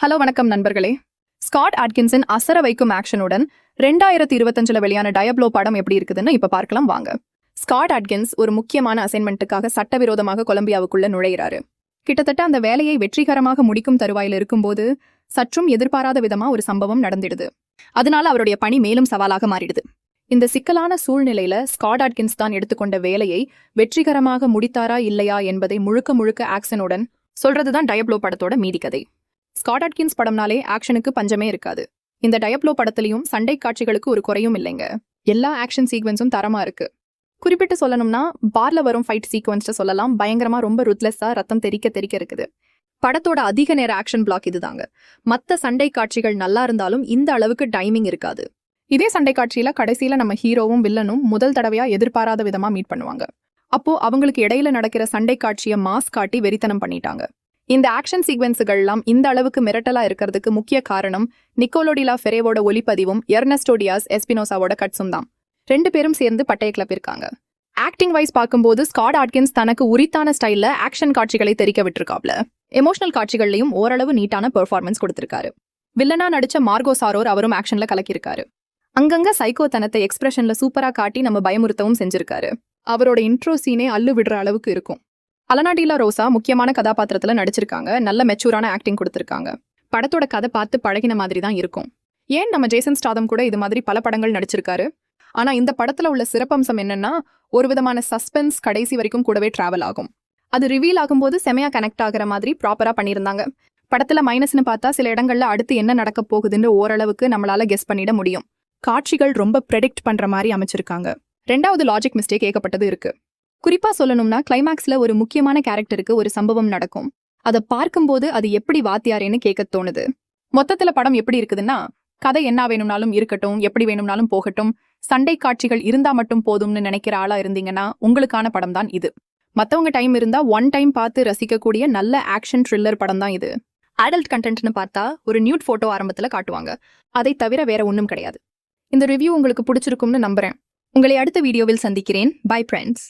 Hello வணக்கம் நண்பர்களே. Scott அட்கின்ஸின் அசர வைக்கும் ஆக்ஷனுடன் 2025 வெளியான டயப்ளோ படம் எப்படி இருக்குதுன்னு இப்ப பார்க்கலாம் வாங்க. ஸ்காட் அட்கின்ஸ் ஒரு முக்கியமான அசைன்மெண்ட்டுக்காக சட்டவிரோதமாக கொலம்பியாவுக்குள்ள நுழையிறாரு. கிட்டத்தட்ட அந்த வேலையை வெற்றிகரமாக முடிக்கும் தருவாயில் இருக்கும்போது சற்றும் எதிர்பாராத விதமா ஒரு சம்பவம் நடந்திடுது. அதனால அவருடைய பணி மேலும் சவாலாக மாறிடுது. இந்த சிக்கலான சூழ்நிலையில ஸ்காட் அட்கின்ஸ் தான் எடுத்துக்கொண்ட வேலையை வெற்றிகரமாக முடித்தாரா இல்லையா என்பதை முழுக்க ஆக்ஷனுடன் சொல்றதுதான் டயப்ளோ படத்தோட மீதி கதை. ஸ்காட் அட்கின்ஸ் படம்னாலே ஆக்ஷனுக்கு பஞ்சமே இருக்காது. இந்த டயப்ளோ படத்திலையும் சண்டை காட்சிகளுக்கு ஒரு குறையும் இல்லைங்க. எல்லா ஆக்ஷன் சீக்வன்ஸும் தரமா இருக்கு. குறிப்பிட்டு சொல்லணும்னா பார்ல வரும் ஃபைட் சீக்வன்ஸ் சொல்லலாம். பயங்கரமா ரொம்ப ருத்லெஸ்ஸா ரத்தம் தெறிக்க இருக்குது. படத்தோட அதிக நேர ஆக்ஷன் பிளாக் இதுதாங்க. மத்த சண்டை காட்சிகள் நல்லா இருந்தாலும் இந்த அளவுக்கு டைமிங் இருக்காது. இதே சண்டை காட்சியில கடைசியில நம்ம ஹீரோவும் வில்லனும் முதல் தடவையா எதிர்பாராத விதமா மீட் பண்ணுவாங்க. அப்போ அவங்களுக்கு இடையில நடக்கிற சண்டை காட்சியை மாஸ் காட்டி வெறித்தனம் பண்ணிட்டாங்க. இந்த ஆக்ஷன் சீக்வன்ஸுகள்லாம் இந்த அளவுக்கு மிரட்டலா இருக்கிறதுக்கு முக்கிய காரணம் நிக்கோலோ டி லா ஃபெரேவோட ஒளிப்பதிவும் எர்னஸ்டோ டியாஸ் எஸ்பினோசாவோட கட்ஸும் தான். 2 பேரும் சேர்ந்து பட்டைய கிளப்பிருக்காங்க. ஆக்டிங் வைஸ் பார்க்கும்போது ஸ்காட் அட்கின்ஸ் தனக்கு உரித்தான ஸ்டைல்ல ஆக்ஷன் காட்சிகளை தெரிக்க விட்டுருக்காப்ல. எமோஷனல் காட்சிகள்லையும் ஓரளவு நீட்டான பெர்ஃபார்மன்ஸ் கொடுத்திருக்காரு. வில்லனா நடிச்ச மார்கோ சாரோர் அவரும் ஆக்ஷன்ல கலக்கியிருக்காரு. அங்கங்க சைக்கோ தனத்தை எக்ஸ்பிரஷன்ல சூப்பரா காட்டி நம்ம பயமுறுத்தவும் செஞ்சிருக்காரு. அவரோட இன்ட்ரோ சீனே அள்ளு விடுற அளவுக்கு இருக்கும். அலனா டி லா ரோசா முக்கியமான கதாபாத்திரத்துல நடிச்சிருக்காங்க. நல்ல மெச்சூரான ஆக்டிங் கொடுத்திருக்காங்க. படத்தோட கதை பார்த்து பழகின மாதிரி தான் இருக்கும். ஏன் நம்ம ஜேசன் ஸ்டாதம் கூட இது மாதிரி பல படங்கள் நடிச்சிருக்காரு. ஆனா இந்த படத்துல உள்ள சிறப்பம்சம் என்னன்னா ஒரு விதமான சஸ்பென்ஸ் கடைசி வரைக்கும் கூடவே டிராவல் ஆகும். அது ரிவீல் ஆகும்போது செமையா கனெக்ட் ஆகிற மாதிரி ப்ராப்பரா பண்ணியிருந்தாங்க. படத்துல மைனஸ்னு பார்த்தா சில இடங்கள்ல அடுத்து என்ன நடக்க போகுதுன்னு ஓரளவுக்கு நம்மளால கெஸ் பண்ணிட முடியும். காட்சிகள் ரொம்ப ப்ரெடிக்ட் பண்ற மாதிரி அமைச்சிருக்காங்க. 2வது லாஜிக் மிஸ்டேக் ஏகப்பட்டது இருக்கு. குறிப்பா சொல்லணும்னா கிளைமேக்ஸ்ல ஒரு முக்கியமான கேரக்டருக்கு ஒரு சம்பவம் நடக்கும். அதை பார்க்கும்போது அது எப்படி வாத்தியாரேன்னு கேட்க தோணுது. மொத்தத்துல படம் எப்படி இருக்குதுன்னா கதை என்ன வேணும்னாலும் இருக்கட்டும், எப்படி வேணும்னாலும் போகட்டும், சண்டை காட்சிகள் இருந்தா மட்டும் போதும்னு நினைக்கிற ஆளா இருந்தீங்கன்னா உங்களுக்கான படம் தான் இது. மத்தவங்க டைம் இருந்தா ஒன் டைம் பார்த்து ரசிக்கக்கூடிய நல்ல ஆக்ஷன் த்ரில்லர் படம் தான் இது. அடல்ட் கண்டென்ட்னு பார்த்தா ஒரு நியூட் போட்டோ ஆரம்பத்துல காட்டுவாங்க. அதை தவிர வேற ஒன்றும் கிடையாது. இந்த ரிவ்யூ உங்களுக்கு பிடிச்சிருக்கும்னு நம்புறேன். உங்களை அடுத்த வீடியோவில் சந்திக்கிறேன். Bye friends.